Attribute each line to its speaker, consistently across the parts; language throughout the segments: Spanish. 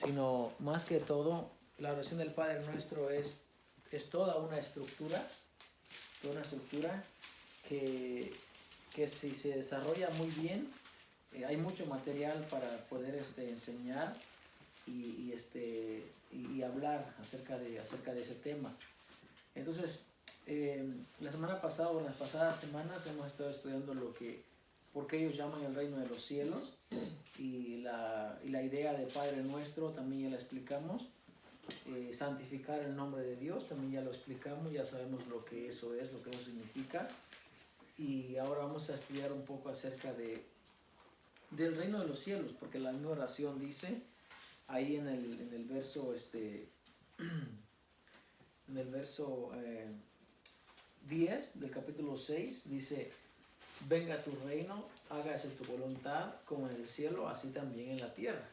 Speaker 1: sino más que todo, la oración del Padre Nuestro es toda una estructura que, que si se desarrolla muy bien, hay mucho material para poder enseñar y hablar acerca de ese tema. Entonces, la semana pasada o las pasadas semanas hemos estado estudiando por qué ellos llaman el reino de los cielos y la idea de Padre Nuestro también ya la explicamos. Santificar el nombre de Dios también ya lo explicamos, ya sabemos lo que eso es, lo que eso significa. Y ahora vamos a estudiar un poco acerca del reino de los cielos, porque la misma oración dice ahí en el verso en el verso 10 del capítulo 6 dice: venga tu reino, hágase tu voluntad como en el cielo, así también en la tierra.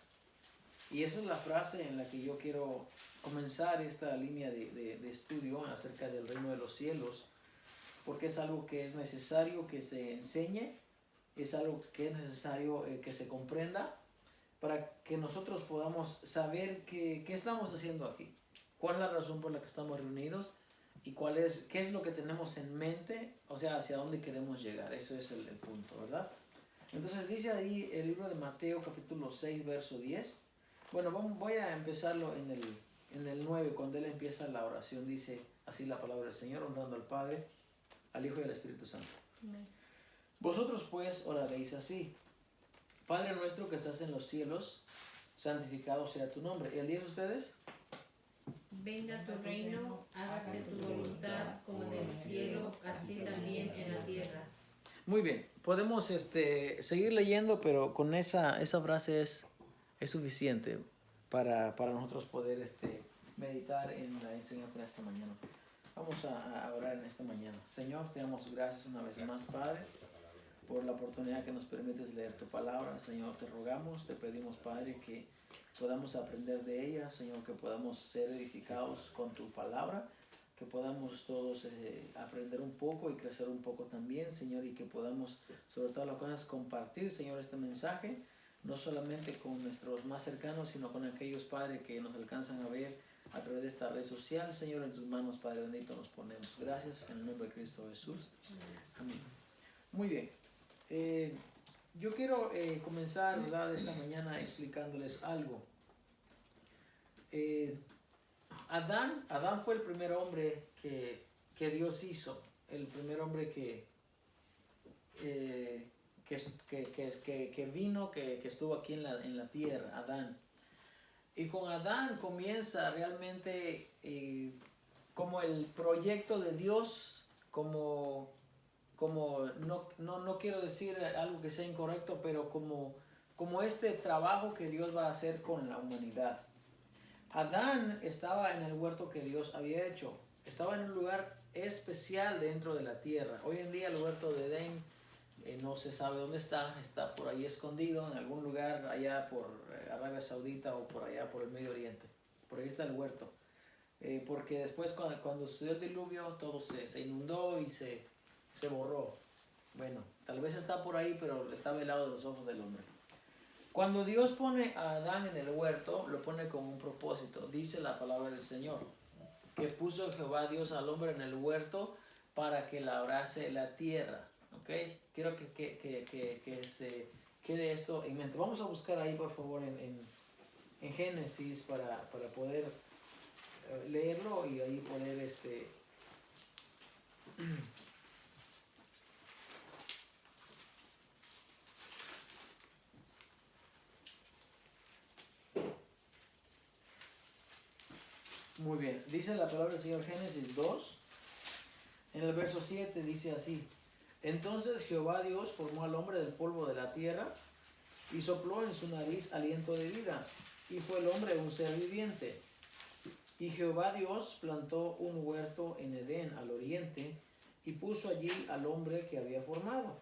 Speaker 1: Y esa es la frase en la que yo quiero comenzar esta línea de estudio acerca del reino de los cielos, porque es algo que es necesario que se enseñe, es algo que es necesario que se comprenda, para que nosotros podamos saber qué estamos haciendo aquí, cuál es la razón por la que estamos reunidos y qué es lo que tenemos en mente, o sea, hacia dónde queremos llegar. Eso es el punto, ¿verdad? Entonces dice ahí el libro de Mateo capítulo 6 verso 10. Bueno, voy a empezarlo en el 9, cuando él empieza la oración. Dice así la palabra del Señor, honrando al Padre, al Hijo y al Espíritu Santo. Amén. Vosotros pues oraréis así: Padre nuestro que estás en los cielos, santificado sea tu nombre. ¿Y el 10 ustedes?
Speaker 2: Venga tu reino, hágase tu voluntad como en el cielo, así también en la tierra.
Speaker 1: Muy bien, podemos seguir leyendo, pero con esa frase es suficiente para nosotros poder meditar en la enseñanza de esta mañana. Vamos a orar en esta mañana. Señor, te damos gracias una vez más, Padre, por la oportunidad que nos permites leer tu palabra. Señor, te rogamos, te pedimos, Padre, que podamos aprender de ella, Señor, que podamos ser edificados con tu palabra, que podamos todos aprender un poco y crecer un poco también, Señor, y que podamos, sobre todas las cosas, compartir, Señor, este mensaje, no solamente con nuestros más cercanos, sino con aquellos, Padre, que nos alcanzan a ver a través de esta red social. Señor, en tus manos, Padre bendito, nos ponemos. Gracias, en el nombre de Cristo Jesús. Amén. Muy bien. Yo quiero comenzar, ¿verdad?, esta mañana explicándoles algo. Adán fue el primer hombre que Dios hizo, el primer hombre que vino, que estuvo aquí en la tierra, Adán. Y con Adán comienza realmente como el proyecto de Dios, como no quiero decir algo que sea incorrecto, pero como este trabajo que Dios va a hacer con la humanidad. Adán estaba en el huerto que Dios había hecho. Estaba en un lugar especial dentro de la tierra. Hoy en día el huerto de Edén no se sabe dónde está por ahí escondido en algún lugar allá por Arabia Saudita o por allá por el Medio Oriente. Por ahí está el huerto. Porque después cuando sucedió el diluvio todo se inundó y se borró. Bueno, tal vez está por ahí, pero está velado de los ojos del hombre. Cuando Dios pone a Adán en el huerto, lo pone con un propósito. Dice la palabra del Señor, que puso Jehová Dios al hombre en el huerto para que labrase la tierra. ¿Ok? Quiero que se quede esto en mente. Vamos a buscar ahí, por favor, en Génesis para poder leerlo y ahí poner Muy bien, dice la palabra del Señor, Génesis 2, en el verso 7 dice así: entonces Jehová Dios formó al hombre del polvo de la tierra y sopló en su nariz aliento de vida, y fue el hombre un ser viviente. Y Jehová Dios plantó un huerto en Edén al oriente y puso allí al hombre que había formado.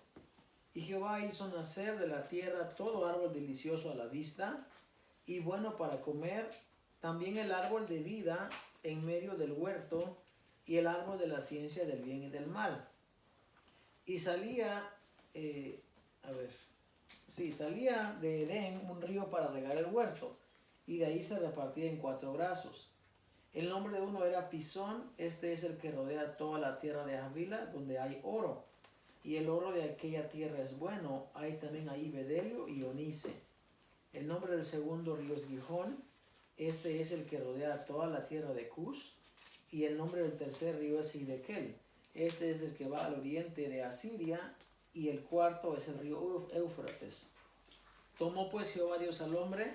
Speaker 1: Y Jehová hizo nacer de la tierra todo árbol delicioso a la vista y bueno para comer, también el árbol de vida en medio del huerto y el árbol de la ciencia del bien y del mal. Y salía de Edén un río para regar el huerto, y de ahí se repartía en 4 brazos. El nombre de uno era Pisón, este es el que rodea toda la tierra de Havila, donde hay oro. Y el oro de aquella tierra es bueno, hay también ahí bedelio y onice. El nombre del segundo río es Gihón, este es el que rodea toda la tierra de Cus. Y el nombre del tercer río es Hidekel, este es el que va al oriente de Asiria. Y el cuarto es el río Éufrates. Tomó pues Jehová Dios al hombre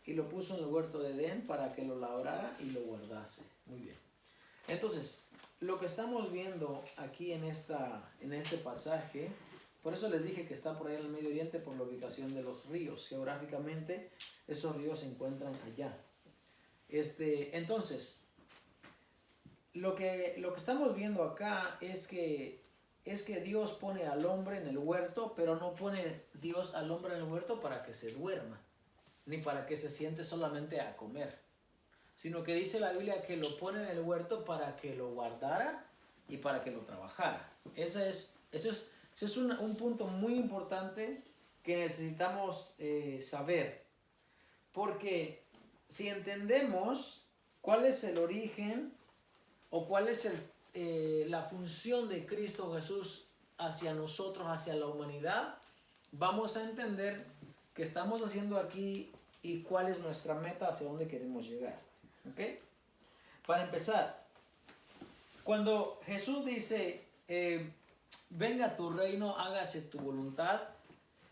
Speaker 1: y lo puso en el huerto de Edén para que lo labrara y lo guardase. Muy bien. Entonces, lo que estamos viendo aquí en este pasaje, por eso les dije que está por ahí en el Medio Oriente por la ubicación de los ríos. Geográficamente, esos ríos se encuentran allá. Entonces, lo que estamos viendo acá es que Dios pone al hombre en el huerto, pero no pone Dios al hombre en el huerto para que se duerma, ni para que se siente solamente a comer, sino que dice la Biblia que lo pone en el huerto para que lo guardara y para que lo trabajara. Ese es un punto muy importante que necesitamos saber, porque si entendemos cuál es el origen o cuál es la función de Cristo Jesús hacia nosotros, hacia la humanidad, vamos a entender qué estamos haciendo aquí y cuál es nuestra meta, hacia dónde queremos llegar. ¿Ok? Para empezar, cuando Jesús dice, venga tu reino, hágase tu voluntad,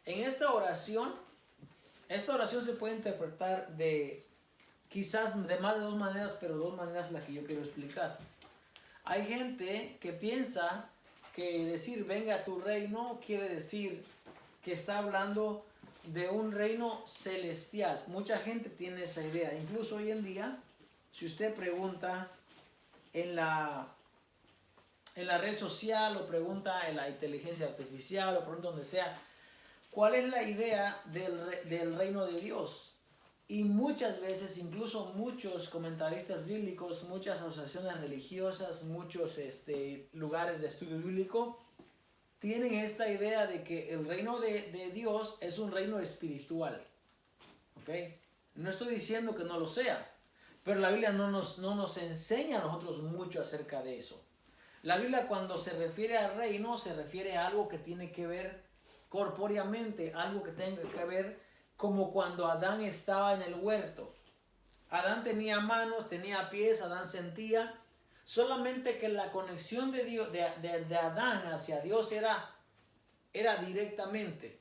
Speaker 1: en esta oración se puede interpretar quizás de más de 2 maneras, pero 2 maneras las que yo quiero explicar. Hay gente que piensa que decir venga tu reino quiere decir que está hablando de un reino celestial. Mucha gente tiene esa idea. Incluso hoy en día, si usted pregunta en la red social o pregunta en la inteligencia artificial o pregunta donde sea, ¿cuál es la idea del reino de Dios? Y muchas veces, incluso muchos comentaristas bíblicos, muchas asociaciones religiosas, muchos lugares de estudio bíblico, tienen esta idea de que el reino de Dios es un reino espiritual. ¿Ok? No estoy diciendo que no lo sea, pero la Biblia no nos enseña a nosotros mucho acerca de eso. La Biblia, cuando se refiere al reino, se refiere a algo que tiene que ver corpóreamente, algo que tenga que ver como cuando Adán estaba en el huerto. Adán tenía manos, tenía pies, Adán sentía. Solamente que la conexión de Dios, de Adán hacia Dios era directamente.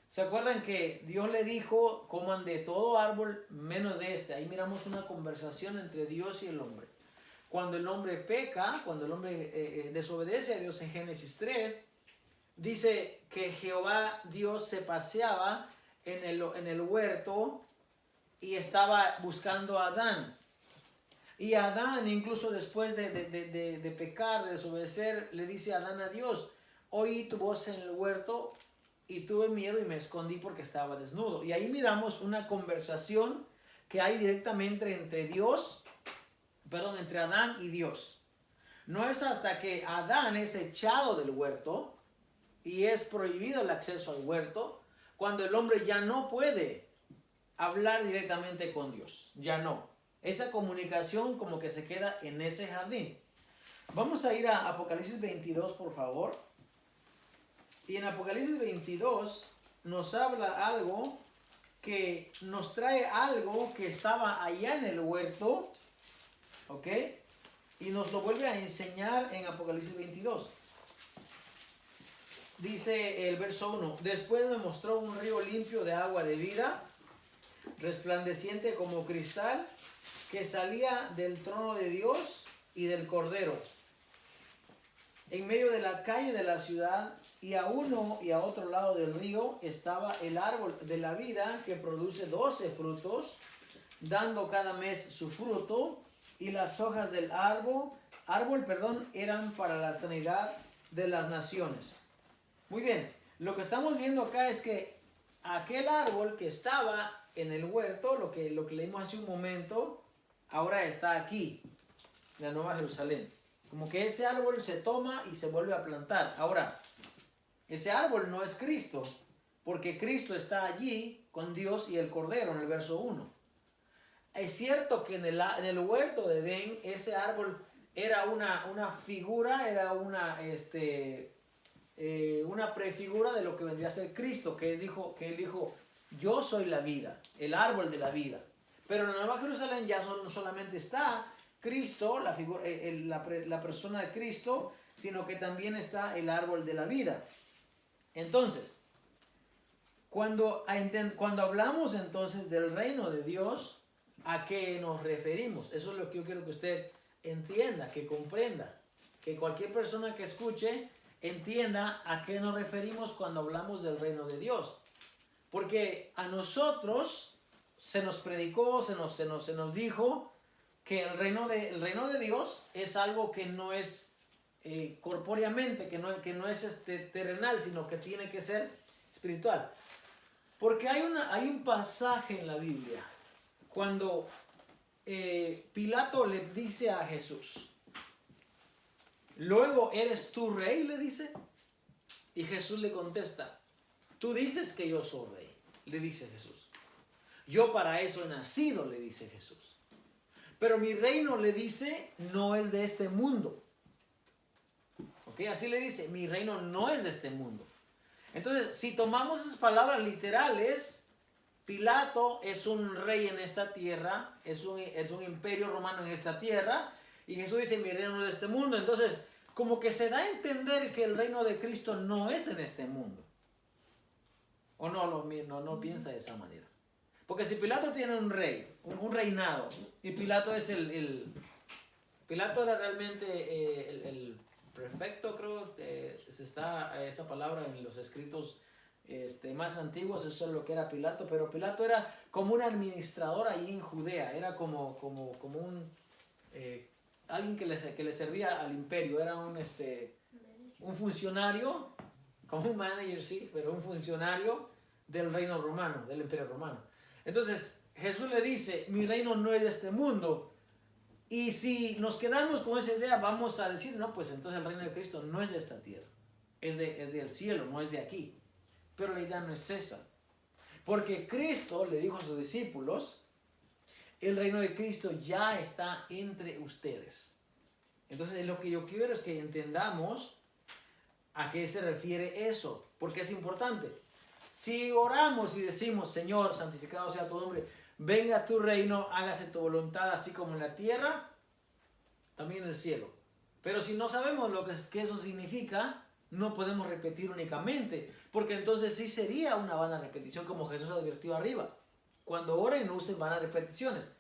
Speaker 1: ¿Se acuerdan que Dios le dijo, coman de todo árbol menos de este? Ahí miramos una conversación entre Dios y el hombre. Cuando el hombre peca, cuando el hombre desobedece a Dios en Génesis 3, dice que Jehová Dios se paseaba en el huerto y estaba buscando a Adán. Y Adán, incluso después de pecar, de desobedecer, le dice a Adán a Dios, oí tu voz en el huerto y tuve miedo y me escondí porque estaba desnudo. Y ahí miramos una conversación que hay directamente entre Adán y Dios. No es hasta que Adán es echado del huerto y es prohibido el acceso al huerto, cuando el hombre ya no puede hablar directamente con Dios. Ya no. Esa comunicación como que se queda en ese jardín. Vamos a ir a Apocalipsis 22, por favor. Y en Apocalipsis 22 nos habla algo que nos trae algo que estaba allá en el huerto. ¿Ok? Y nos lo vuelve a enseñar en Apocalipsis 22. Dice el verso 1, después me mostró un río limpio de agua de vida, resplandeciente como cristal, que salía del trono de Dios y del Cordero. En medio de la calle de la ciudad y a uno y a otro lado del río estaba el árbol de la vida que produce 12 frutos, dando cada mes su fruto, y las hojas del árbol, eran para la sanidad de las naciones. Muy bien, lo que estamos viendo acá es que aquel árbol que estaba en el huerto, lo que leímos hace un momento, ahora está aquí, en la Nueva Jerusalén. Como que ese árbol se toma y se vuelve a plantar. Ahora, ese árbol no es Cristo, porque Cristo está allí con Dios y el Cordero en el verso 1. es cierto que en el huerto de Edén ese árbol era una figura, era una prefigura de lo que vendría a ser Cristo, que él dijo, yo soy la vida, el árbol de la vida. Pero en la Nueva Jerusalén ya no solamente está Cristo, la persona de Cristo, sino que también está el árbol de la vida. Entonces, cuando hablamos entonces del reino de Dios, ¿a qué nos referimos? Eso es lo que yo quiero que usted entienda, que comprenda, que cualquier persona que escuche entienda a qué nos referimos cuando hablamos del reino de Dios. Porque a nosotros se nos predicó, se nos dijo que el reino de Dios es algo que no es corpóreamente, que no es terrenal, sino que tiene que ser espiritual. Porque hay un pasaje en la Biblia cuando Pilato le dice a Jesús, luego, ¿eres tú rey?, le dice. Y Jesús le contesta, tú dices que yo soy rey, le dice Jesús. Yo para eso he nacido, le dice Jesús. Pero mi reino, le dice, no es de este mundo. ¿Ok? Así le dice, mi reino no es de este mundo. Entonces, si tomamos esas palabras literales, Pilato es un rey en esta tierra, es un imperio romano en esta tierra, y Jesús dice, mi reino no es de este mundo. Entonces, como que se da a entender que el reino de Cristo no es en este mundo. ¿O no piensa de esa manera? Porque si Pilato tiene un rey, un reinado, y Pilato es Pilato era realmente el prefecto, creo, está esa palabra en los escritos más antiguos, eso es lo que era Pilato, pero Pilato era como un administrador ahí en Judea, era como un alguien que le servía al imperio, era un funcionario, como un manager, sí, pero un funcionario del reino romano, del imperio romano. Entonces Jesús le dice, mi reino no es de este mundo. Y si nos quedamos con esa idea, vamos a decir, no, pues entonces el reino de Cristo no es de esta tierra, es del cielo, no es de aquí. Pero la idea no es esa. Porque Cristo le dijo a sus discípulos, el reino de Cristo ya está entre ustedes. Entonces lo que yo quiero es que entendamos a qué se refiere eso, porque es importante. Si oramos y decimos, Señor, santificado sea tu nombre, venga tu reino, hágase tu voluntad, así como en la tierra, también en el cielo. Pero si no sabemos qué eso significa, no podemos repetir únicamente, porque entonces sí sería una vana repetición, como Jesús advirtió arriba. Cuando oren, no usen vanas repeticiones.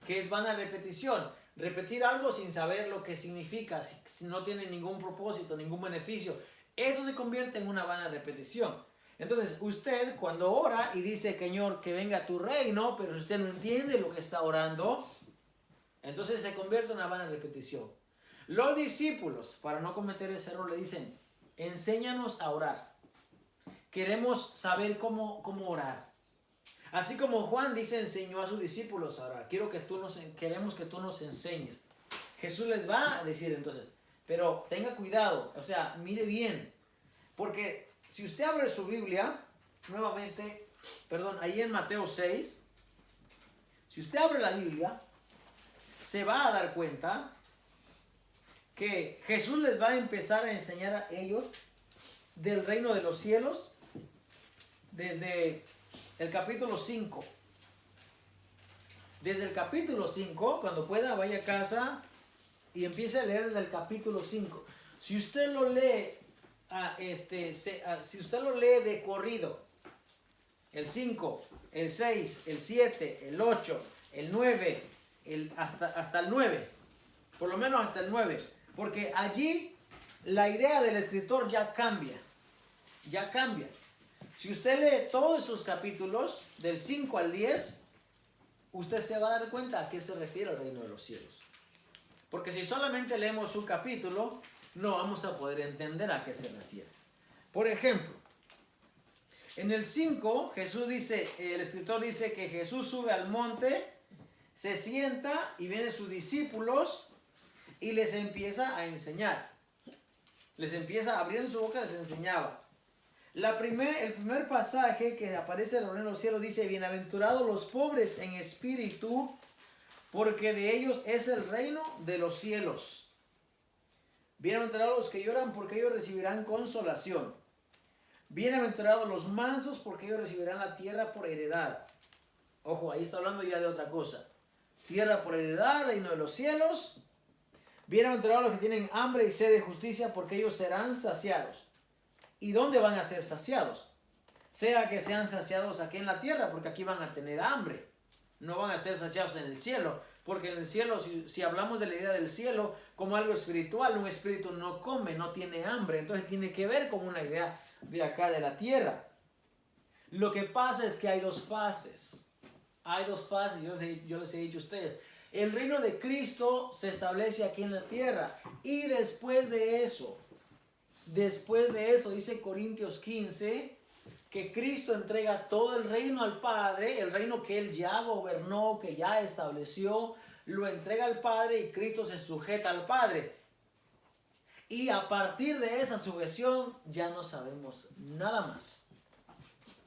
Speaker 1: ¿Qué es vana repetición? Repetir algo sin saber lo que significa, si no tiene ningún propósito, ningún beneficio. Eso se convierte en una vana repetición. Entonces, usted cuando ora y dice, Señor, que venga tu reino, pero si usted no entiende lo que está orando, entonces se convierte en una vana repetición. Los discípulos, para no cometer ese error, le dicen, enséñanos a orar. Queremos saber cómo orar. Así como Juan enseñó a sus discípulos a orar. Queremos que tú nos enseñes. Jesús les va a decir entonces, pero tenga cuidado, o sea, mire bien. Porque si usted abre su Biblia, nuevamente, ahí en Mateo 6, si usted abre la Biblia, se va a dar cuenta que Jesús les va a empezar a enseñar a ellos del reino de los cielos desde el capítulo 5. Desde el capítulo 5, cuando pueda, vaya a casa y empiece a leer desde el capítulo 5. Si usted lo lee, si usted lo lee de corrido, el 5, el 6, el 7, el 8, el 9, hasta el 9, por lo menos hasta el 9, porque allí la idea del escritor ya cambia. Si usted lee todos esos capítulos, del 5 al 10, usted se va a dar cuenta a qué se refiere el reino de los cielos. Porque si solamente leemos un capítulo, no vamos a poder entender a qué se refiere. Por ejemplo, en el 5, el escritor dice que Jesús sube al monte, se sienta y vienen sus discípulos y les empieza a enseñar. Abriendo su boca, les enseñaba. El primer pasaje que aparece en el reino de los cielos dice, bienaventurados los pobres en espíritu, porque de ellos es el reino de los cielos. Bienaventurados los que lloran, porque ellos recibirán consolación. Bienaventurados los mansos, porque ellos recibirán la tierra por heredad. Ojo, ahí está hablando ya de otra cosa. Tierra por heredad, reino de los cielos. Bienaventurados los que tienen hambre y sed de justicia, porque ellos serán saciados. ¿Y dónde van a ser saciados? Sea que sean saciados aquí en la tierra, porque aquí van a tener hambre. No van a ser saciados en el cielo, porque en el cielo, si hablamos de la idea del cielo como algo espiritual, un espíritu no come, no tiene hambre. Entonces tiene que ver con una idea de acá de la tierra. Lo que pasa es que hay dos fases. Hay dos fases, yo les he dicho a ustedes. El reino de Cristo se establece aquí en la tierra. Y después de eso, dice Corintios 15, que Cristo entrega todo el reino al Padre, el reino que Él ya gobernó, que ya estableció, lo entrega al Padre y Cristo se sujeta al Padre. Y a partir de esa sujeción ya no sabemos nada más.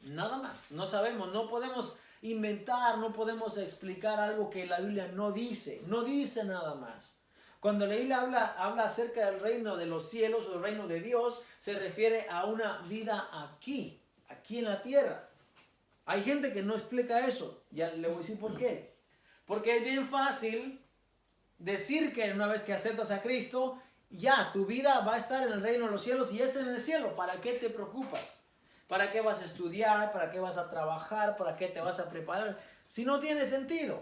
Speaker 1: Nada más. No sabemos, no podemos inventar, no podemos explicar algo que la Biblia no dice. No dice nada más. Cuando la Biblia habla acerca del reino de los cielos o del reino de Dios, se refiere a una vida aquí en la tierra. Hay gente que no explica eso. Ya le voy a decir por qué. Porque es bien fácil decir que una vez que aceptas a Cristo, ya tu vida va a estar en el reino de los cielos y es en el cielo. ¿Para qué te preocupas? ¿Para qué vas a estudiar? ¿Para qué vas a trabajar? ¿Para qué te vas a preparar? Si no tiene sentido.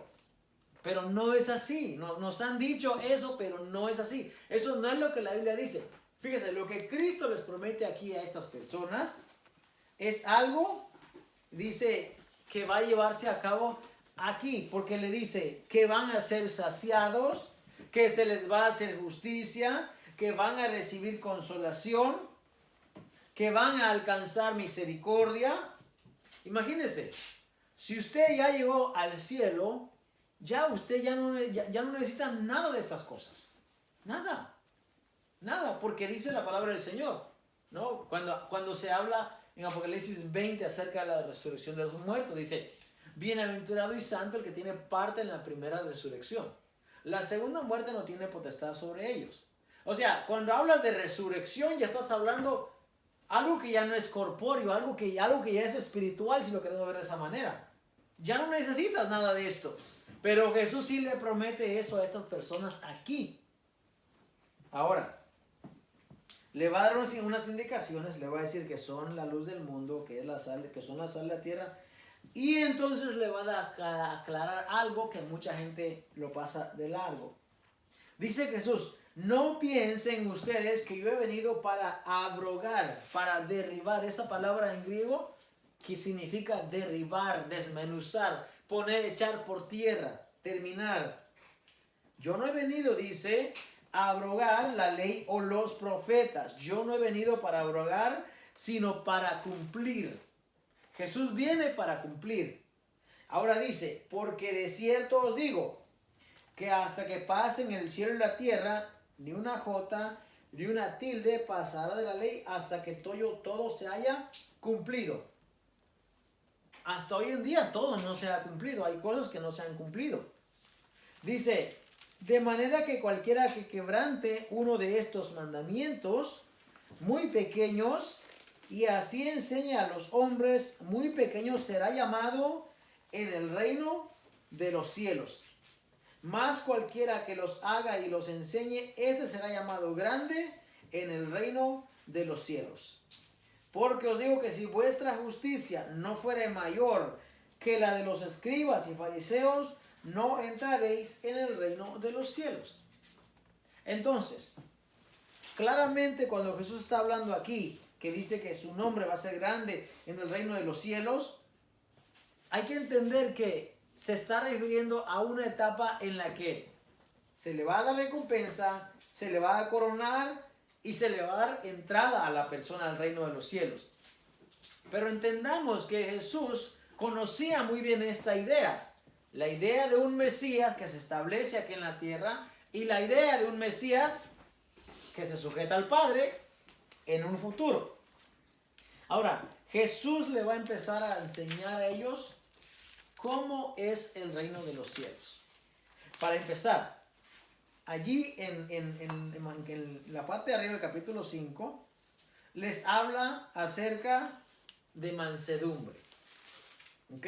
Speaker 1: Pero no es así. Nos han dicho eso, pero no es así. Eso no es lo que la Biblia dice. Fíjese, lo que Cristo les promete aquí a estas personas es algo, dice, que va a llevarse a cabo aquí. Porque le dice que van a ser saciados, que se les va a hacer justicia, que van a recibir consolación, que van a alcanzar misericordia. Imagínense, si usted ya llegó al cielo, ya usted ya no necesita nada de estas cosas. Nada, porque dice la palabra del Señor, ¿no? Cuando se habla en Apocalipsis 20 acerca de la resurrección de los muertos, dice, bienaventurado y santo el que tiene parte en la primera resurrección. La segunda muerte no tiene potestad sobre ellos. O sea, cuando hablas de resurrección ya estás hablando algo que ya no es corpóreo, algo que ya es espiritual, si lo queremos ver de esa manera. Ya no necesitas nada de esto. Pero Jesús sí le promete eso a estas personas aquí. Ahora, le va a dar unas indicaciones, le va a decir que son la luz del mundo, que son la sal de la tierra. Y entonces le va a aclarar algo que mucha gente lo pasa de largo. Dice Jesús, no piensen ustedes que yo he venido para abrogar, para derribar. Esa palabra en griego que significa derribar, desmenuzar, poner, echar por tierra, terminar. Yo no he venido, dice, a abrogar la ley o los profetas. Yo no he venido para abrogar, sino para cumplir. Jesús viene para cumplir. Ahora dice, porque de cierto os digo, que hasta que pasen el cielo y la tierra, ni una jota, ni una tilde pasará de la ley hasta que todo se haya cumplido. Hasta hoy en día todo no se ha cumplido. Hay cosas que no se han cumplido. Dice, de manera que cualquiera que quebrante uno de estos mandamientos muy pequeños y así enseña a los hombres muy pequeños, será llamado en el reino de los cielos. Más cualquiera que los haga y los enseñe, este será llamado grande en el reino de los cielos. Porque os digo que si vuestra justicia no fuere mayor que la de los escribas y fariseos, no entraréis en el reino de los cielos. Entonces, claramente cuando Jesús está hablando aquí, que dice que su nombre va a ser grande en el reino de los cielos, hay que entender que se está refiriendo a una etapa en la que se le va a dar recompensa, se le va a coronar y se le va a dar entrada a la persona al reino de los cielos. Pero entendamos que Jesús conocía muy bien esta idea. La idea de un Mesías que se establece aquí en la tierra y la idea de un Mesías que se sujeta al Padre en un futuro. Ahora, Jesús le va a empezar a enseñar a ellos cómo es el reino de los cielos. Para empezar, allí en la parte de arriba del capítulo 5, les habla acerca de mansedumbre. ¿Ok?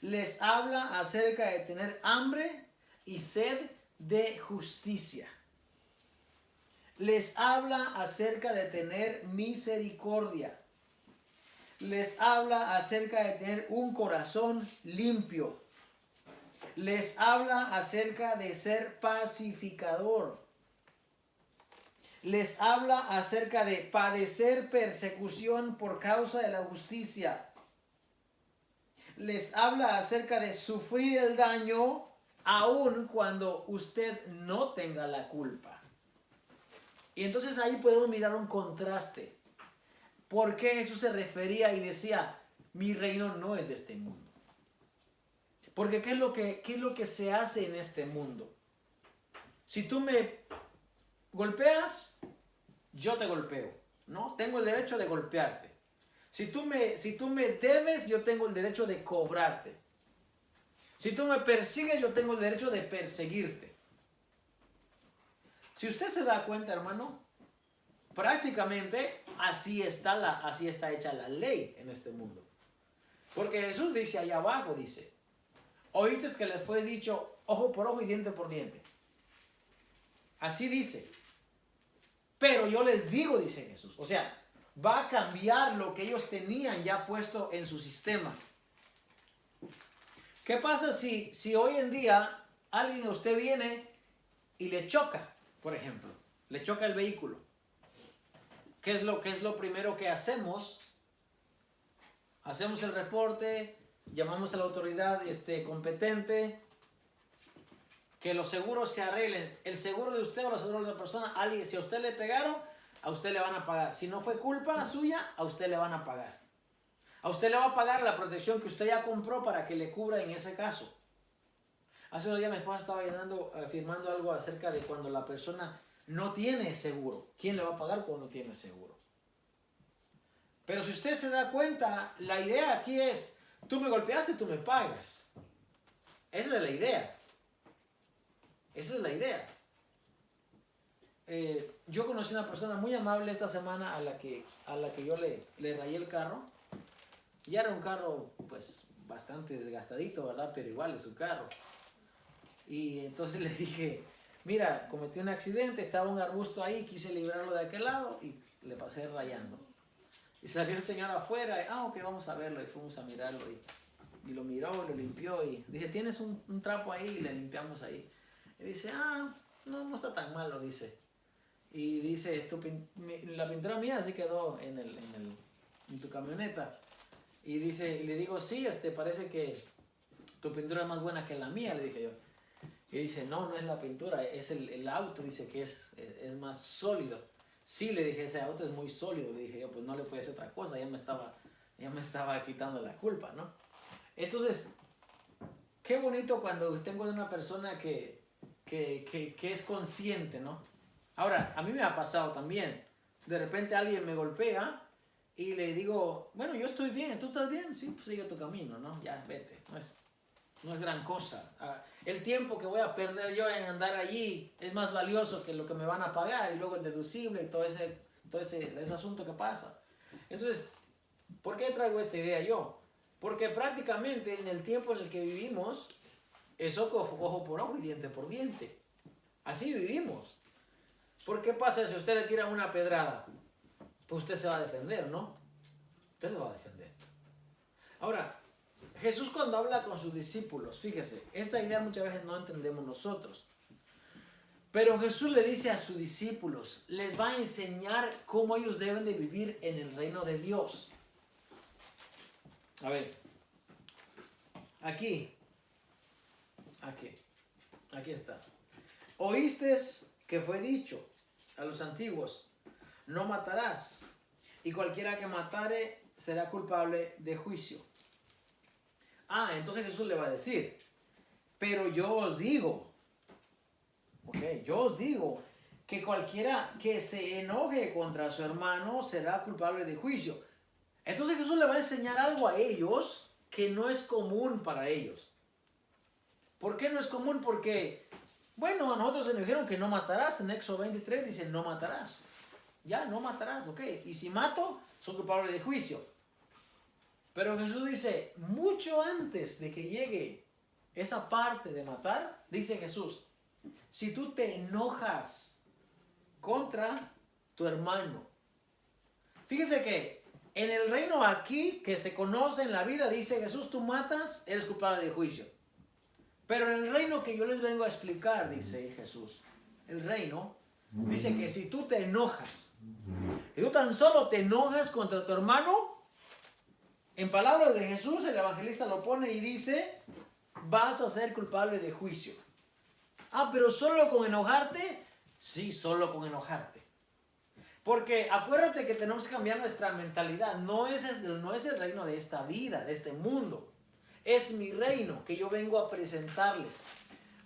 Speaker 1: Les habla acerca de tener hambre y sed de justicia. Les habla acerca de tener misericordia. Les habla acerca de tener un corazón limpio. Les habla acerca de ser pacificador. Les habla acerca de padecer persecución por causa de la justicia. Les habla acerca de sufrir el daño aun cuando usted no tenga la culpa. Y entonces ahí podemos mirar un contraste. ¿Por qué Jesús se refería y decía, mi reino no es de este mundo? Porque ¿qué es lo que se hace en este mundo? Si tú me golpeas, yo te golpeo, ¿no? Tengo el derecho de golpearte. Si tú me debes, yo tengo el derecho de cobrarte. Si tú me persigues, yo tengo el derecho de perseguirte. Si usted se da cuenta, hermano, prácticamente así está hecha la ley en este mundo. Porque Jesús dice allá abajo, dice, oíste que les fue dicho ojo por ojo y diente por diente. Así dice. Pero yo les digo, dice Jesús. O sea, va a cambiar lo que ellos tenían ya puesto en su sistema. ¿Qué pasa si hoy en día alguien a usted viene y le choca, por ejemplo? Le choca el vehículo. ¿Qué es lo primero que hacemos? Hacemos el reporte, llamamos a la autoridad competente, que los seguros se arreglen. El seguro de usted o el seguro de otra persona, si a usted le pegaron, a usted le van a pagar. Si no fue culpa suya, a usted le van a pagar. A usted le va a pagar la protección que usted ya compró para que le cubra en ese caso. Hace unos días mi esposa estaba firmando algo acerca de cuando la persona no tiene seguro. ¿Quién le va a pagar cuando no tiene seguro? Pero si usted se da cuenta, la idea aquí es, tú me golpeaste, tú me pagas. Esa es la idea. Esa es la idea. Yo conocí una persona muy amable esta semana a la que yo le rayé el carro. Ya era un carro pues bastante desgastadito, ¿verdad? Pero igual es su carro. Y entonces le dije, mira, cometí un accidente, estaba un arbusto ahí, quise librarlo de aquel lado y le pasé rayando. Y salió el señor afuera, ok, vamos a verlo, y fuimos a mirarlo, y lo miró, lo limpió, y dije, ¿tienes un trapo ahí? Y le limpiamos ahí. Y dice, no está tan mal, lo dice. Y dice, la pintura mía así quedó en tu camioneta. Y le digo, sí, parece que tu pintura es más buena que la mía, le dije yo. Y dice, no es la pintura, es el auto, dice que es más sólido. Sí, le dije, ese auto es muy sólido, le dije yo, pues no le puede hacer otra cosa, ya me estaba quitando la culpa, ¿no? Entonces, qué bonito cuando tengo una persona que es consciente, ¿no? Ahora, a mí me ha pasado también, de repente alguien me golpea y le digo, bueno, yo estoy bien, ¿tú estás bien? Sí, pues sigue tu camino, ¿no? Ya, vete, no es gran cosa. El tiempo que voy a perder yo en andar allí es más valioso que lo que me van a pagar y luego el deducible y todo ese asunto que pasa. Entonces, ¿por qué traigo esta idea yo? Porque prácticamente en el tiempo en el que vivimos es ojo por ojo y diente por diente. Así vivimos. ¿Por qué pasa si usted le tira una pedrada? Pues usted se va a defender, ¿no? Usted se va a defender. Ahora, Jesús cuando habla con sus discípulos, fíjese, esta idea muchas veces no entendemos nosotros. Pero Jesús le dice a sus discípulos, les va a enseñar cómo ellos deben de vivir en el reino de Dios. A ver, aquí está. Oíste que fue dicho a los antiguos, no matarás, y cualquiera que matare será culpable de juicio. Entonces Jesús le va a decir, pero yo os digo, que cualquiera que se enoje contra su hermano será culpable de juicio. Entonces Jesús le va a enseñar algo a ellos que no es común para ellos. ¿Por qué no es común? Porque, bueno, a nosotros se nos dijeron que no matarás. En Éxodo 23 dice, no matarás. Ya, no matarás, ok. Y si mato, soy culpable de juicio. Pero Jesús dice, mucho antes de que llegue esa parte de matar, dice Jesús, si tú te enojas contra tu hermano. Fíjese que en el reino aquí, que se conoce en la vida, dice Jesús, tú matas, eres culpable de juicio. Pero en el reino que yo les vengo a explicar, dice Jesús, el reino, dice que si tú te enojas, y tú tan solo te enojas contra tu hermano, en palabras de Jesús, el evangelista lo pone y dice, vas a ser culpable de juicio. Ah, pero solo con enojarte, sí, solo con enojarte. Porque acuérdate que tenemos que cambiar nuestra mentalidad. No es el reino de esta vida, de este mundo. Es mi reino que yo vengo a presentarles.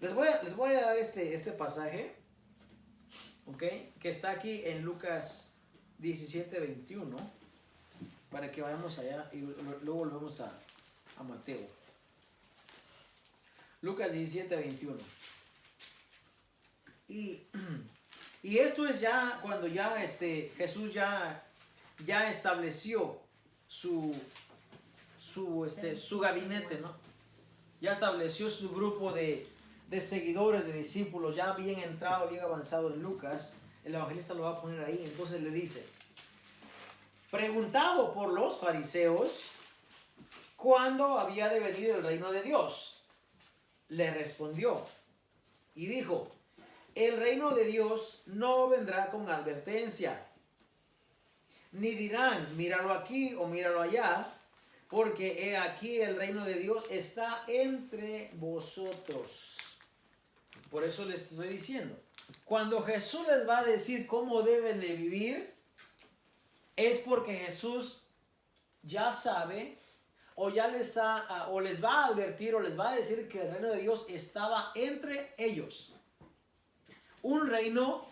Speaker 1: Les voy a dar este pasaje, ¿ok? Que está aquí en Lucas 17:21, para que vayamos allá y luego volvemos a Mateo. Lucas 17:21. Y esto es ya cuando ya Jesús ya estableció su gabinete, ¿no? Ya estableció su grupo de seguidores, de discípulos, ya bien entrado, bien avanzado en Lucas. El evangelista lo va a poner ahí. Entonces le dice, preguntado por los fariseos, ¿cuándo había de venir el reino de Dios? Le respondió y dijo, el reino de Dios no vendrá con advertencia, ni dirán, míralo aquí o míralo allá, porque he aquí el reino de Dios está entre vosotros. Por eso les estoy diciendo, cuando Jesús les va a decir cómo deben de vivir, es porque Jesús ya sabe, o ya les va a advertir, o les va a decir que el reino de Dios estaba entre ellos. Un reino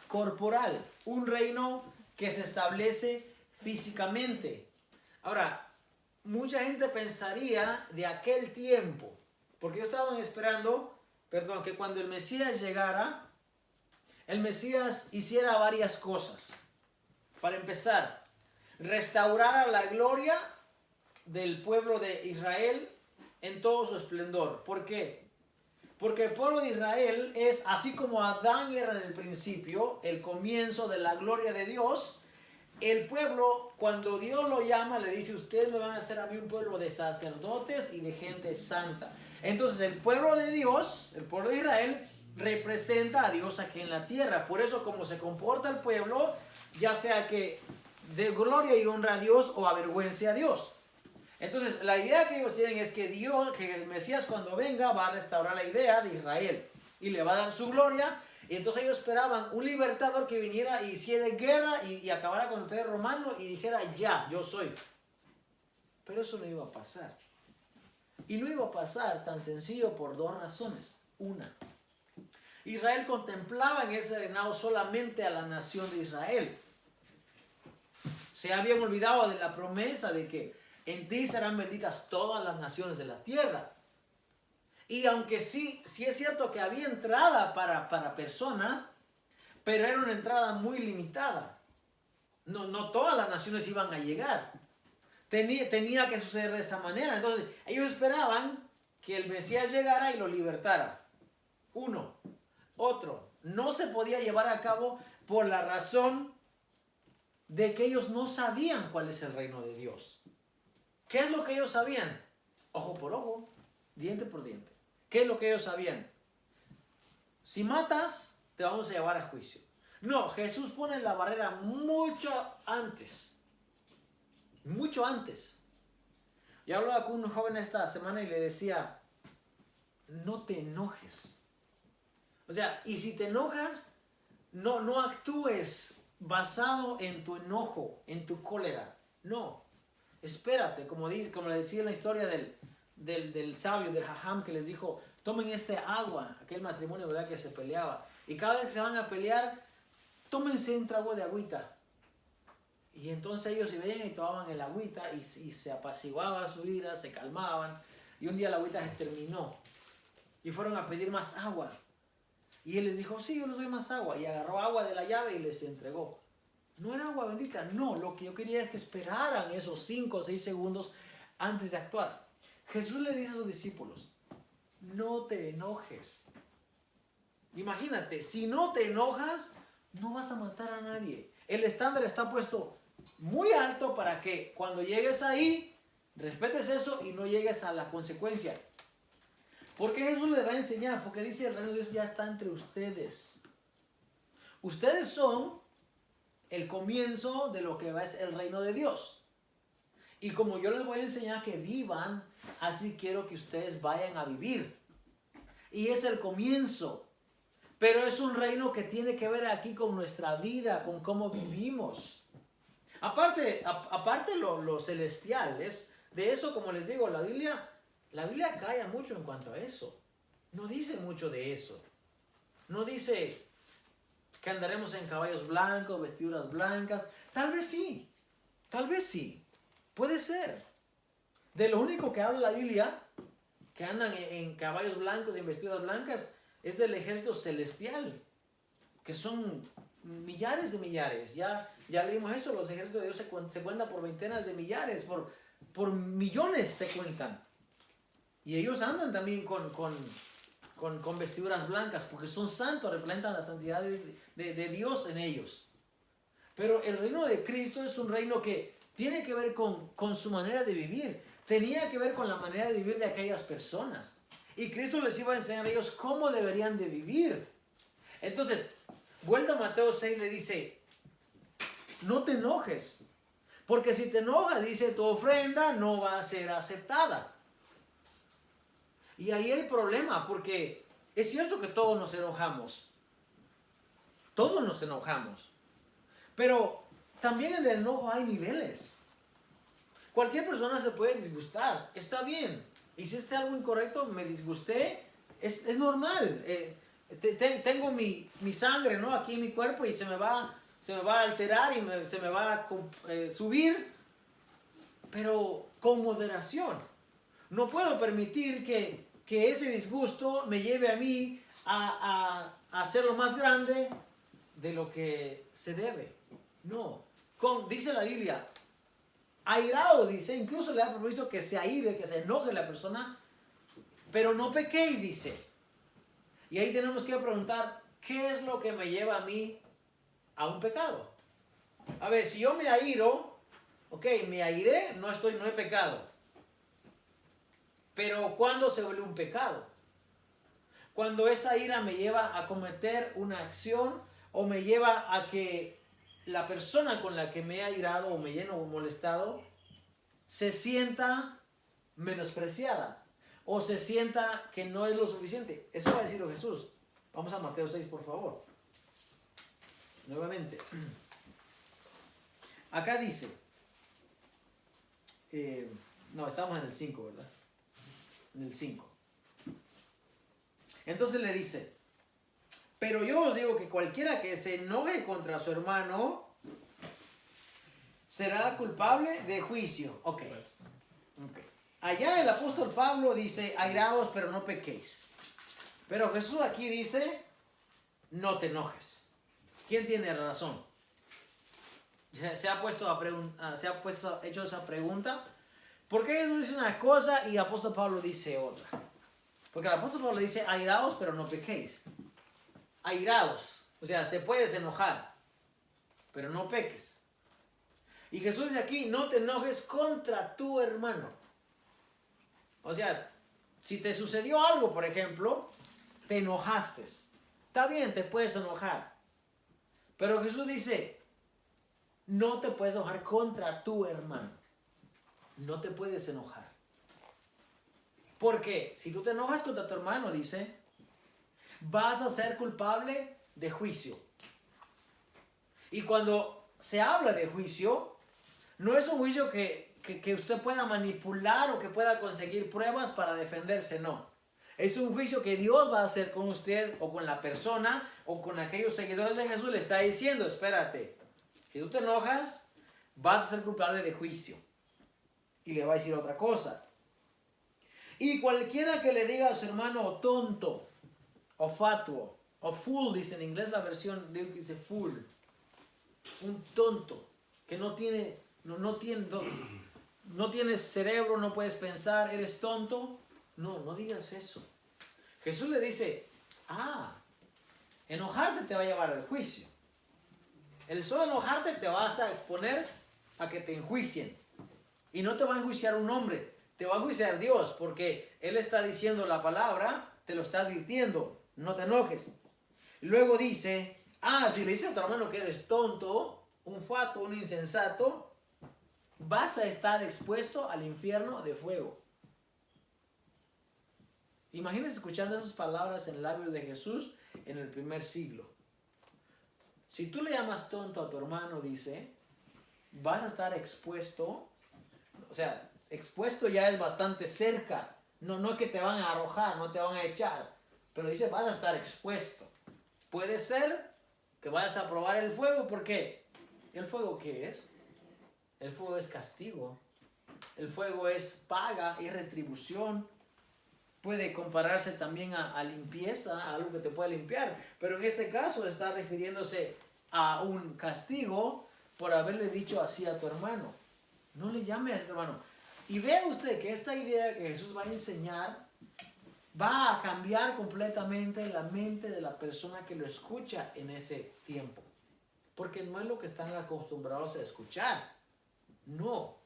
Speaker 1: corporal, un reino que se establece físicamente. Ahora, mucha gente pensaría de aquel tiempo, porque ellos estaban esperando, que cuando el Mesías llegara, el Mesías hiciera varias cosas. Para empezar, restaurara la gloria del pueblo de Israel en todo su esplendor. ¿Por qué? Porque el pueblo de Israel es, así como Adán era en el principio, el comienzo de la gloria de Dios. El pueblo, cuando Dios lo llama, le dice, ustedes me van a hacer a mí un pueblo de sacerdotes y de gente santa. Entonces el pueblo de Dios, el pueblo de Israel, representa a Dios aquí en la tierra. Por eso como se comporta el pueblo, ya sea que de gloria y honra a Dios o avergüence a Dios. Entonces, la idea que ellos tienen es que que el Mesías cuando venga va a restaurar la idea de Israel y le va a dar su gloria. Y entonces ellos esperaban un libertador que viniera y hiciera guerra y acabara con el imperio romano y dijera, ya, yo soy. Pero eso no iba a pasar. Y no iba a pasar tan sencillo por dos razones. Una, Israel contemplaba en ese reinado solamente a la nación de Israel. Se habían olvidado de la promesa de que en ti serán benditas todas las naciones de la tierra. Y aunque sí es cierto que había entrada para personas, pero era una entrada muy limitada. No todas las naciones iban a llegar. Tenía que suceder de esa manera. Entonces ellos esperaban que el Mesías llegara y lo libertara. Uno. Otro. No se podía llevar a cabo por la razón de que ellos no sabían cuál es el reino de Dios. ¿Qué es lo que ellos sabían? Ojo por ojo, diente por diente. ¿Qué es lo que ellos sabían? Si matas, te vamos a llevar a juicio. No, Jesús pone la barrera mucho antes. Mucho antes. Yo hablaba con un joven esta semana y le decía, no te enojes. O sea, y si te enojas, no actúes basado en tu enojo, en tu cólera. No. Espérate, como le decía en la historia del sabio, del jajam, que les dijo, tomen este agua, aquel matrimonio, ¿verdad?, que se peleaba. Y cada vez que se van a pelear, tómense un trago de agüita. Y entonces ellos se veían y tomaban el agüita y se apaciguaba su ira, se calmaban. Y un día la agüita se terminó. y fueron a pedir más agua. Y él les dijo, sí, yo les doy más agua. Y agarró agua de la llave y les entregó. No era agua bendita, no. Lo que yo quería es que esperaran esos 5 o 6 segundos antes de actuar. Jesús le dice a sus discípulos, no te enojes. Imagínate, si no te enojas, no vas a matar a nadie. El estándar está puesto muy alto para que cuando llegues ahí, respetes eso y no llegues a la consecuencia. ¿Por qué Jesús les va a enseñar? Porque dice, el reino de Dios ya está entre ustedes. Ustedes son el comienzo de lo que va a ser el reino de Dios. Y como yo les voy a enseñar que vivan, así quiero que ustedes vayan a vivir. Y es el comienzo. Pero es un reino que tiene que ver aquí con nuestra vida, con cómo vivimos. Aparte lo celestial, es de eso, como les digo, la Biblia calla mucho en cuanto a eso. No dice mucho de eso. No dice que andaremos en caballos blancos, vestiduras blancas. Tal vez sí. Puede ser. De lo único que habla la Biblia, que andan en caballos blancos y en vestiduras blancas, es del ejército celestial, que son millares de millares. Ya leímos eso, los ejércitos de Dios se cuentan por veintenas de millares, por millones se cuentan. Y ellos andan también con vestiduras blancas, porque son santos, representan la santidad de Dios en ellos. Pero el reino de Cristo es un reino que tiene que ver con su manera de vivir. Tenía que ver con la manera de vivir de aquellas personas. Y Cristo les iba a enseñar a ellos cómo deberían de vivir. Entonces, vuelta a Mateo 6, le dice, no te enojes. Porque si te enojas, dice, tu ofrenda no va a ser aceptada. Y ahí hay problema, porque es cierto que todos nos enojamos. Todos nos enojamos. Pero también en el enojo hay niveles. Cualquier persona se puede disgustar. Está bien. Y si es algo incorrecto, me disgusté, es normal. Tengo mi sangre, ¿no?, aquí en mi cuerpo y se me va a alterar y se me va a subir, pero con moderación. No puedo permitir que ese disgusto me lleve a mí a hacerlo más grande de lo que se debe. No. Dice la Biblia, airaos, dice, incluso le da permiso que se aire, que se enoje la persona, pero no pequéis, dice. Y ahí tenemos que preguntar, ¿qué es lo que me lleva a mí a un pecado? A ver, si yo me airo, ok, me airé, no he pecado. Pero ¿cuándo se vuelve un pecado? Cuando esa ira me lleva a cometer una acción o me lleva a que la persona con la que me he airado o me lleno o molestado se sienta menospreciada o se sienta que no es lo suficiente. Eso va a decirlo Jesús. Vamos a Mateo 6, por favor. Nuevamente. Acá dice, no, estamos en el 5, ¿verdad? En el 5. Entonces le dice, pero yo os digo que cualquiera que se enoje contra su hermano será culpable de juicio. Ok. Allá el apóstol Pablo dice, airaos, pero no pequéis. Pero Jesús aquí dice, no te enojes. ¿Quién tiene razón? Se ha hecho esa pregunta. ¿Por qué Jesús dice una cosa y el apóstol Pablo dice otra? Porque el apóstol Pablo dice, airaos, pero no pequéis. Airados, o sea, te puedes enojar, pero no peques. Y Jesús dice aquí, no te enojes contra tu hermano. O sea, si te sucedió algo, por ejemplo, te enojaste. Está bien, te puedes enojar. Pero Jesús dice, no te puedes enojar contra tu hermano. No te puedes enojar. Porque si tú te enojas contra tu hermano, dice, vas a ser culpable de juicio. Y cuando se habla de juicio, no es un juicio que usted pueda manipular o que pueda conseguir pruebas para defenderse, no. Es un juicio que Dios va a hacer con usted o con la persona o con aquellos seguidores de Jesús. Le está diciendo, espérate, si tú te enojas, vas a ser culpable de juicio. Y le va a decir otra cosa. Y cualquiera que le diga a su hermano tonto, o fatuo, o fool, dice en inglés la versión, dice fool, un tonto, que no tiene cerebro, no puedes pensar, eres tonto. No digas eso. Jesús le dice, enojarte te va a llevar al juicio. El solo enojarte te vas a exponer a que te enjuicien. Y no te va a enjuiciar un hombre, te va a enjuiciar Dios, porque Él está diciendo la palabra, te lo está advirtiendo, no te enojes. Luego dice, si le dices a tu hermano que eres tonto, un fato, un insensato, vas a estar expuesto al infierno de fuego. Imagínense escuchando esas palabras en labios de Jesús en el primer siglo. Si tú le llamas tonto a tu hermano, dice, vas a estar expuesto. O sea, expuesto ya es bastante cerca. No es que te van a arrojar, no te van a echar. Pero dice, vas a estar expuesto. Puede ser que vayas a probar el fuego. ¿Por qué? ¿El fuego qué es? El fuego es castigo. El fuego es paga y retribución. Puede compararse también a limpieza, a algo que te puede limpiar. Pero en este caso está refiriéndose a un castigo por haberle dicho así a tu hermano. No le llame a este hermano. Y vea usted que esta idea que Jesús va a enseñar va a cambiar completamente la mente de la persona que lo escucha en ese tiempo. Porque no es lo que están acostumbrados a escuchar. No.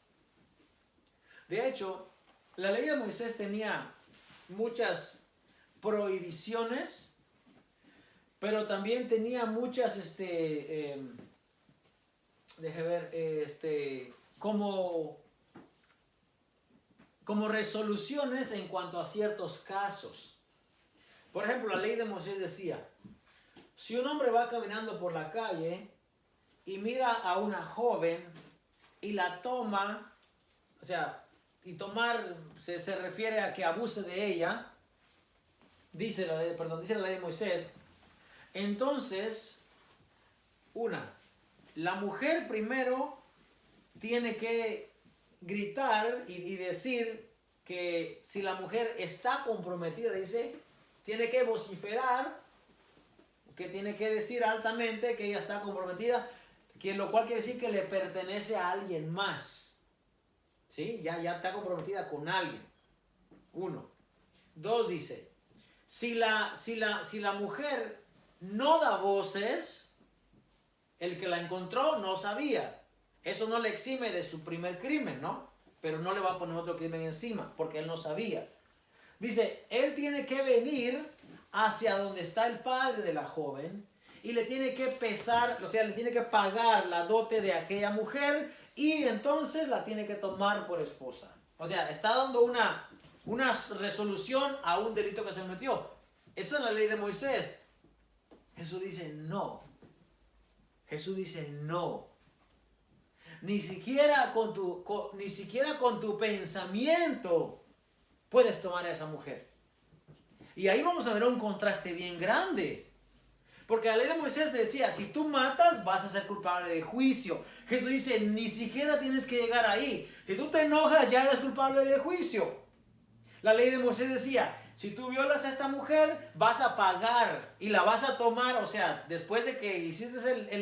Speaker 1: De hecho, la ley de Moisés tenía muchas prohibiciones, pero también tenía muchas, como resoluciones en cuanto a ciertos casos. Por ejemplo, la ley de Moisés decía, si un hombre va caminando por la calle y mira a una joven y la toma, o sea, y tomar se refiere a que abuse de ella, dice la ley de Moisés, entonces, la mujer primero tiene que gritar y decir que si la mujer está comprometida, dice, tiene que vociferar, que tiene que decir altamente que ella está comprometida, que lo cual quiere decir que le pertenece a alguien más. ¿Sí? Ya está comprometida con alguien. 1. 2 dice, si la mujer no da voces, el que la encontró no sabía. Eso no le exime de su primer crimen, ¿no? Pero no le va a poner otro crimen encima, porque él no sabía. Dice, él tiene que venir hacia donde está el padre de la joven y le tiene que pesar, o sea, le tiene que pagar la dote de aquella mujer y entonces la tiene que tomar por esposa. O sea, está dando una resolución a un delito que se cometió. Eso es la ley de Moisés. Jesús dice no. Jesús dice no. Ni siquiera con tu pensamiento puedes tomar a esa mujer. Y ahí vamos a ver un contraste bien grande. Porque la ley de Moisés decía, si tú matas, vas a ser culpable de juicio. Jesús dice, ni siquiera tienes que llegar ahí. Si tú te enojas, ya eres culpable de juicio. La ley de Moisés decía, si tú violas a esta mujer, vas a pagar y la vas a tomar. O sea, después de que hiciste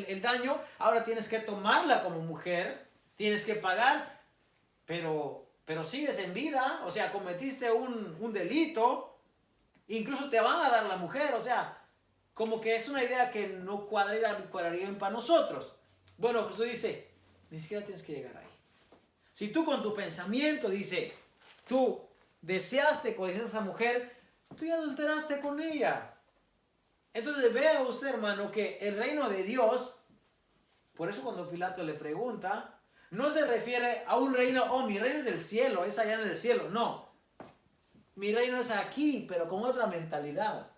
Speaker 1: el daño, ahora tienes que tomarla como mujer, tienes que pagar, pero sigues en vida. O sea, cometiste un delito, incluso te van a dar la mujer. O sea, como que es una idea que no cuadraría bien para nosotros. Bueno, Jesús dice, ni siquiera tienes que llegar ahí. Si tú con tu pensamiento, dice, tú deseaste codiciar a esa mujer, tú ya adulteraste con ella. Entonces vea usted, hermano, que el reino de Dios, por eso cuando Pilato le pregunta, no se refiere a un reino, mi reino es del cielo, es allá en el cielo. No, mi reino es aquí, pero con otra mentalidad.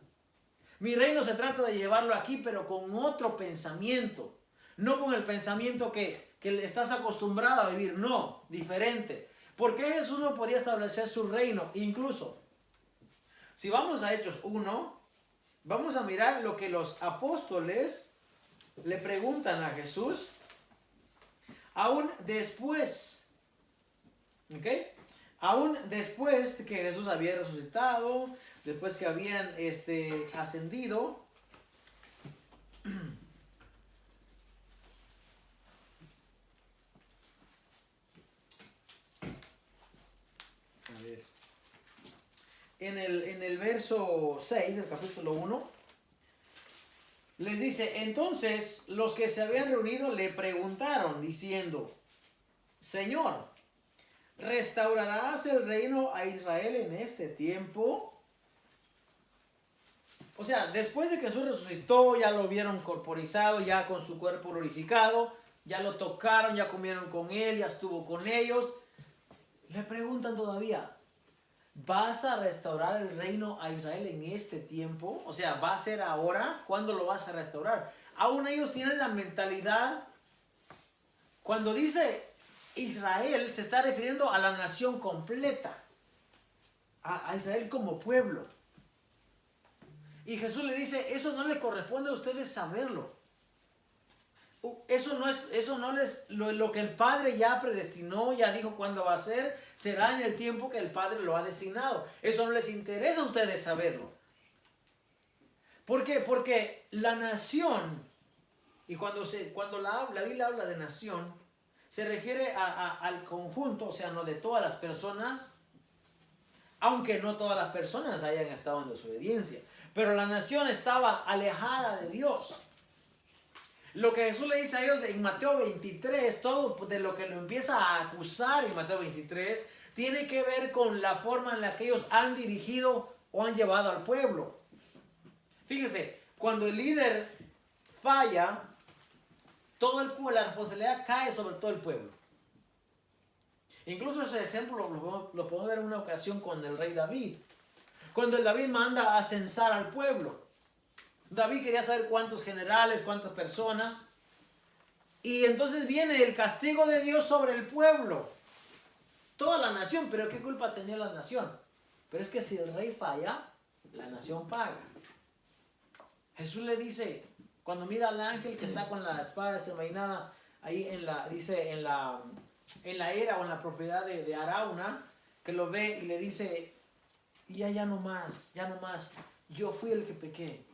Speaker 1: Mi reino se trata de llevarlo aquí, pero con otro pensamiento. No con el pensamiento que estás acostumbrado a vivir. No, diferente. ¿Por qué Jesús no podía establecer su reino? Incluso, si vamos a Hechos 1, vamos a mirar lo que los apóstoles le preguntan a Jesús. Aún después. ¿Ok? Aún después que Jesús había resucitado, después que habían ascendido, a ver, en el verso 6 del capítulo 1, les dice, entonces los que se habían reunido le preguntaron diciendo, Señor, ¿restaurarás el reino a Israel en este tiempo? O sea, después de que Jesús resucitó, ya lo vieron corporizado, ya con su cuerpo glorificado, ya lo tocaron, ya comieron con él, ya estuvo con ellos. Le preguntan todavía, ¿vas a restaurar el reino a Israel en este tiempo? O sea, ¿va a ser ahora? ¿Cuándo lo vas a restaurar? Aún ellos tienen la mentalidad, cuando dice Israel, se está refiriendo a la nación completa, a Israel como pueblo. Y Jesús le dice, eso no le corresponde a ustedes saberlo. Eso no es lo que el Padre ya predestinó, ya dijo cuándo va a ser, será en el tiempo que el Padre lo ha designado. Eso no les interesa a ustedes saberlo. ¿Por qué? Porque la nación, y cuando la Biblia habla de nación, se refiere al conjunto, o sea, no de todas las personas, aunque no todas las personas hayan estado en desobediencia. Pero la nación estaba alejada de Dios. Lo que Jesús le dice a ellos en Mateo 23, todo de lo que lo empieza a acusar en Mateo 23, tiene que ver con la forma en la que ellos han dirigido o han llevado al pueblo. Fíjense, cuando el líder falla, la responsabilidad cae sobre todo el pueblo. Incluso ese ejemplo lo podemos ver en una ocasión con el rey David. Cuando el David manda a censar al pueblo. David quería saber cuántos generales, cuántas personas. Y entonces viene el castigo de Dios sobre el pueblo. Toda la nación, pero ¿qué culpa tenía la nación? Pero es que si el rey falla, la nación paga. Jesús le dice, cuando mira al ángel que está con la espada desenvainada, ahí en la era o en la propiedad de Arauna, que lo ve y le dice, ya no más, yo fui el que pequé.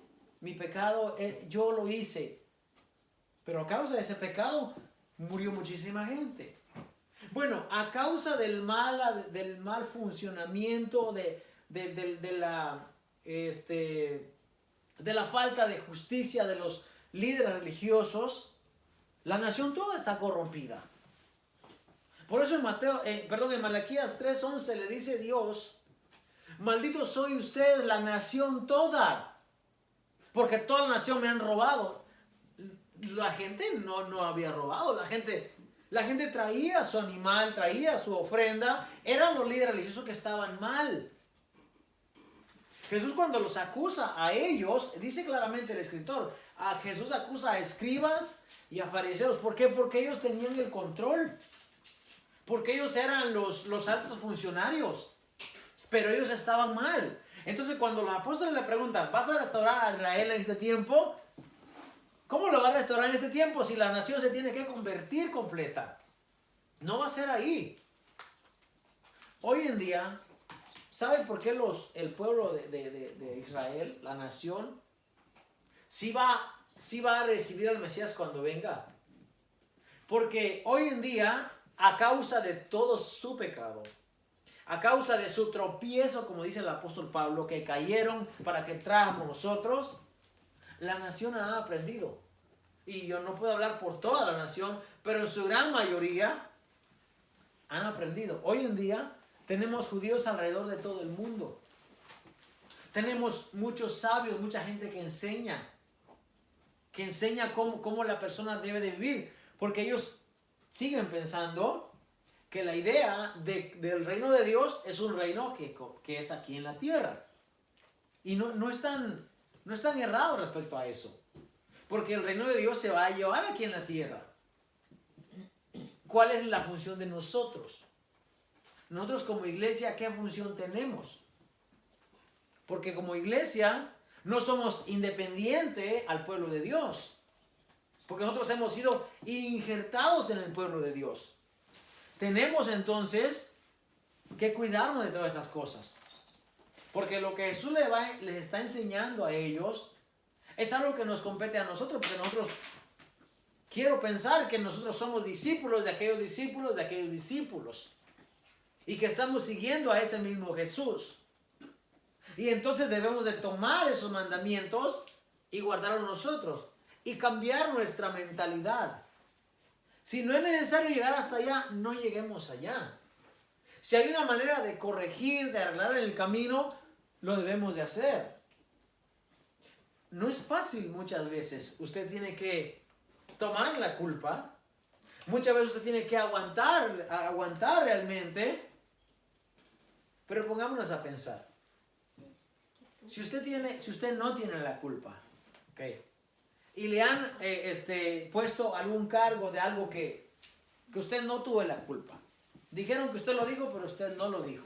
Speaker 1: Mi pecado, yo lo hice. Pero a causa de ese pecado, murió muchísima gente. Bueno, a causa del mal funcionamiento, de la falta de justicia de los líderes religiosos, la nación toda está corrompida. Por eso en Malaquías 3:11 le dice Dios, malditos soy ustedes, la nación toda, porque toda la nación me han robado. La gente no había robado, la gente traía su animal, traía su ofrenda, eran los líderes religiosos que estaban mal. Jesús cuando los acusa a ellos, dice claramente el escritor, Jesús acusa a escribas y a fariseos. ¿Por qué? Porque ellos tenían el control, porque ellos eran los altos funcionarios, pero ellos estaban mal. Entonces cuando los apóstoles le preguntan, ¿vas a restaurar a Israel en este tiempo? ¿Cómo lo va a restaurar en este tiempo si la nación se tiene que convertir completa? No va a ser ahí. Hoy en día, ¿saben por qué el pueblo de Israel, la nación, sí va a recibir al Mesías cuando venga? Porque hoy en día, a causa de todo su pecado, a causa de su tropiezo, como dice el apóstol Pablo, que cayeron para que entráramos nosotros, la nación ha aprendido. Y yo no puedo hablar por toda la nación, pero en su gran mayoría han aprendido. Hoy en día tenemos judíos alrededor de todo el mundo. Tenemos muchos sabios, mucha gente que enseña cómo la persona debe de vivir. Porque ellos siguen pensando que la idea del reino de Dios es un reino que es aquí en la tierra. Y no están errados respecto a eso. Porque el reino de Dios se va a llevar aquí en la tierra. ¿Cuál es la función de nosotros? Nosotros como iglesia, ¿qué función tenemos? Porque como iglesia no somos independientes al pueblo de Dios. Porque nosotros hemos sido injertados en el pueblo de Dios. Tenemos entonces que cuidarnos de todas estas cosas. Porque lo que Jesús les está enseñando a ellos es algo que nos compete a nosotros, porque nosotros, quiero pensar que nosotros somos discípulos de aquellos discípulos, de aquellos discípulos. Y que estamos siguiendo a ese mismo Jesús. Y entonces debemos de tomar esos mandamientos y guardarlos nosotros. Y cambiar nuestra mentalidad. Si no es necesario llegar hasta allá, no lleguemos allá. Si hay una manera de corregir, de arreglar el camino, lo debemos de hacer. No es fácil muchas veces. Usted tiene que tomar la culpa. Muchas veces usted tiene que aguantar realmente. Pero pongámonos a pensar. Si usted no tiene la culpa, ¿ok? Y le han puesto algún cargo de algo que usted no tuvo la culpa. Dijeron que usted lo dijo, pero usted no lo dijo.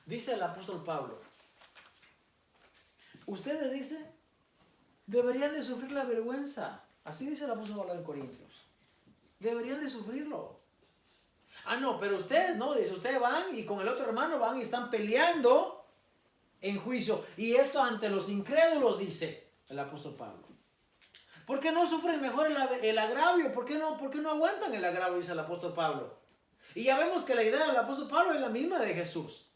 Speaker 1: Dice el apóstol Pablo, ustedes dicen, deberían de sufrir la vergüenza. Así dice el apóstol Pablo en Corintios. Deberían de sufrirlo. Ah, no, pero ustedes no, dice, ustedes van y con el otro hermano van y están peleando en juicio. Y esto ante los incrédulos, dice el apóstol Pablo. ¿Por qué no sufren mejor el agravio? ¿Por qué no aguantan el agravio? Dice el apóstol Pablo. Y ya vemos que la idea del apóstol Pablo es la misma de Jesús.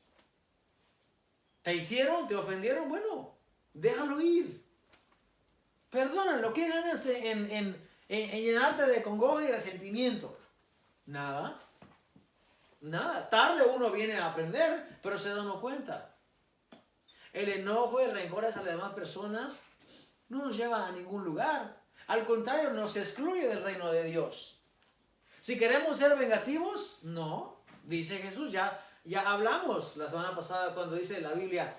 Speaker 1: ¿Te hicieron? ¿Te ofendieron? Bueno, déjalo ir. Perdónalo. ¿Qué ganas en llenarte de congoja y resentimiento? Nada. Nada. Tarde uno viene a aprender, pero se da uno cuenta. El enojo, el rencor hacia las demás personas no nos lleva a ningún lugar. Al contrario, nos excluye del reino de Dios. Si queremos ser vengativos, no. Dice Jesús, ya hablamos la semana pasada cuando dice la Biblia,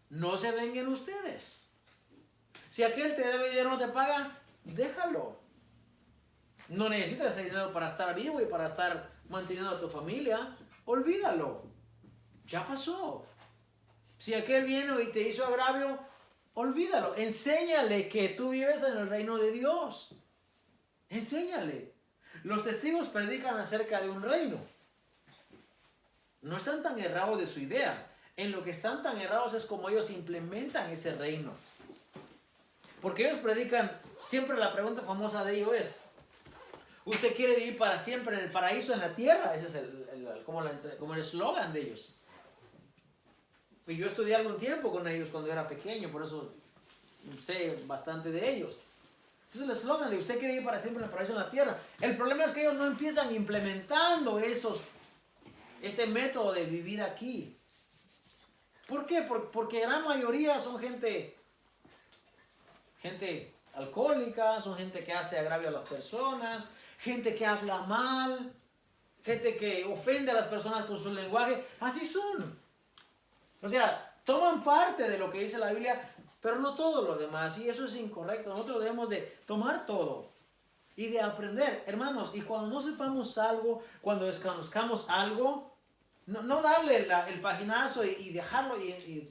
Speaker 1: no se vengan ustedes. Si aquel te debe dinero no te paga, déjalo. No necesitas ese dinero para estar vivo y para estar manteniendo a tu familia. Olvídalo. Ya pasó. Si aquel viene y te hizo agravio, olvídalo. Enséñale que tú vives en el reino de Dios. Enséñale. Los testigos predican acerca de un reino. No están tan errados de su idea. En lo que están tan errados es como ellos implementan ese reino. Porque ellos predican, siempre la pregunta famosa de ellos es, ¿usted quiere vivir para siempre en el paraíso, en la tierra? Ese es como el eslogan de ellos. Y yo estudié algún tiempo con ellos cuando era pequeño, por eso sé bastante de ellos. Ese es el eslogan de usted quiere vivir para siempre en el paraíso, en la tierra. El problema es que ellos no empiezan implementando ese método de vivir aquí. ¿Por qué? Porque la gran mayoría son gente alcohólica, son gente que hace agravio a las personas, gente que habla mal, gente que ofende a las personas con su lenguaje. Así son. O sea, toman parte de lo que dice la Biblia, pero no todo lo demás. Y eso es incorrecto. Nosotros debemos de tomar todo y de aprender. Hermanos, y cuando no sepamos algo, cuando desconozcamos algo, no darle el paginazo y dejarlo.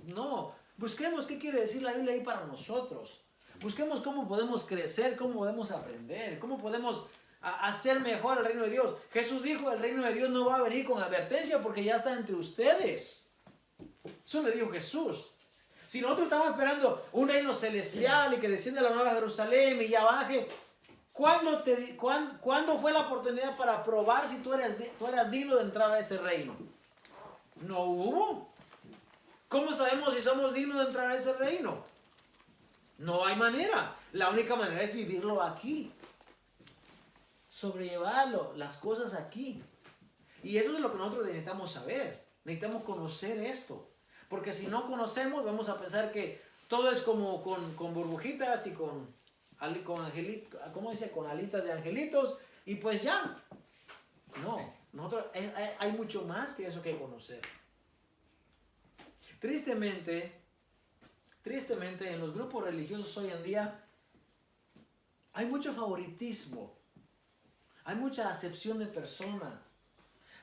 Speaker 1: No, busquemos qué quiere decir la Biblia ahí para nosotros. Busquemos cómo podemos crecer, cómo podemos aprender, cómo podemos hacer mejor el reino de Dios. Jesús dijo, el reino de Dios no va a venir con advertencia porque ya está entre ustedes. Eso le dijo Jesús. Si nosotros estamos esperando un reino celestial y que descienda la nueva Jerusalén y ya baje, ¿cuándo fue la oportunidad para probar si tú eras digno de entrar a ese reino? No hubo. ¿Cómo sabemos si somos dignos de entrar a ese reino? No hay manera. La única manera es vivirlo aquí. Sobrellevarlo, las cosas aquí. Y eso es lo que nosotros necesitamos saber. Necesitamos conocer esto. Porque si no conocemos, vamos a pensar que todo es como con burbujitas y con angelitos, ¿cómo dice? Con alitas de angelitos. Y pues ya. No, hay mucho más que eso que conocer. Tristemente, en los grupos religiosos hoy en día hay mucho favoritismo, hay mucha acepción de persona,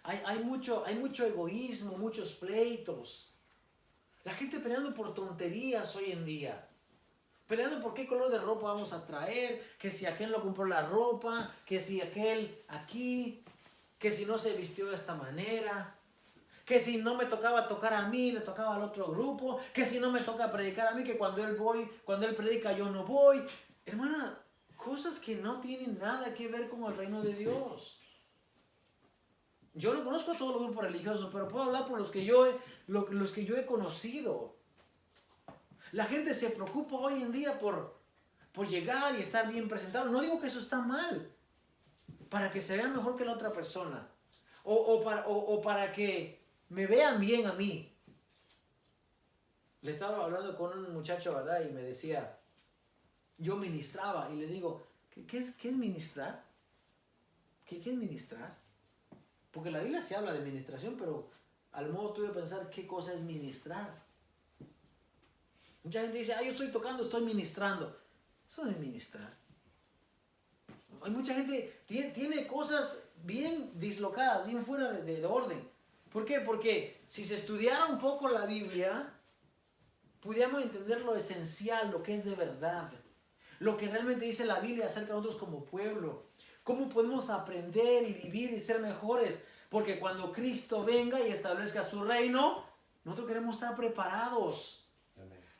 Speaker 1: hay mucho egoísmo, muchos pleitos. La gente peleando por tonterías hoy en día, peleando por qué color de ropa vamos a traer, que si aquel no compró la ropa, que si aquel aquí, que si no se vistió de esta manera, que si no me tocaba tocar a mí, le tocaba al otro grupo, que si no me toca predicar a mí, que cuando él predica yo no voy. Hermana, cosas que no tienen nada que ver con el reino de Dios. Yo no conozco a todos los grupos religiosos, pero puedo hablar por los que yo he conocido. La gente se preocupa hoy en día por llegar y estar bien presentado. No digo que eso está mal, para que se vean mejor que la otra persona, o para que me vean bien a mí. Le estaba hablando con un muchacho, ¿verdad? Y me decía, yo ministraba, y le digo, ¿qué es ministrar? ¿Qué es ministrar? Porque la Biblia se habla de ministración, pero al modo tuyo de pensar, ¿qué cosa es ministrar? Mucha gente dice, yo estoy tocando, estoy ministrando. Eso no es ministrar. Hay mucha gente tiene cosas bien dislocadas, bien fuera de orden. ¿Por qué? Porque si se estudiara un poco la Biblia, pudiéramos entender lo esencial, lo que es de verdad, lo que realmente dice la Biblia acerca de nosotros como pueblo, cómo podemos aprender y vivir y ser mejores, porque cuando Cristo venga y establezca su reino, nosotros queremos estar preparados.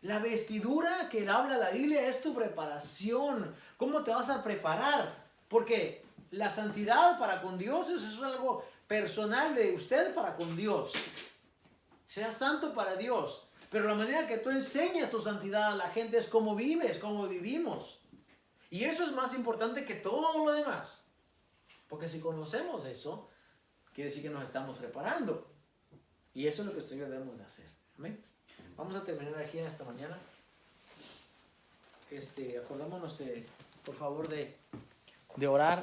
Speaker 1: La vestidura que habla la Biblia es tu preparación. ¿Cómo te vas a preparar? Porque la santidad para con Dios, eso es algo personal de usted para con Dios. Sea santo para Dios. Pero la manera que tú enseñas tu santidad a la gente es cómo vives, cómo vivimos. Y eso es más importante que todo lo demás. Porque si conocemos eso, quiere decir que nos estamos preparando. Y eso es lo que ustedes debemos de hacer. Amén. Vamos a terminar aquí en esta mañana. Acordémonos por favor de orar.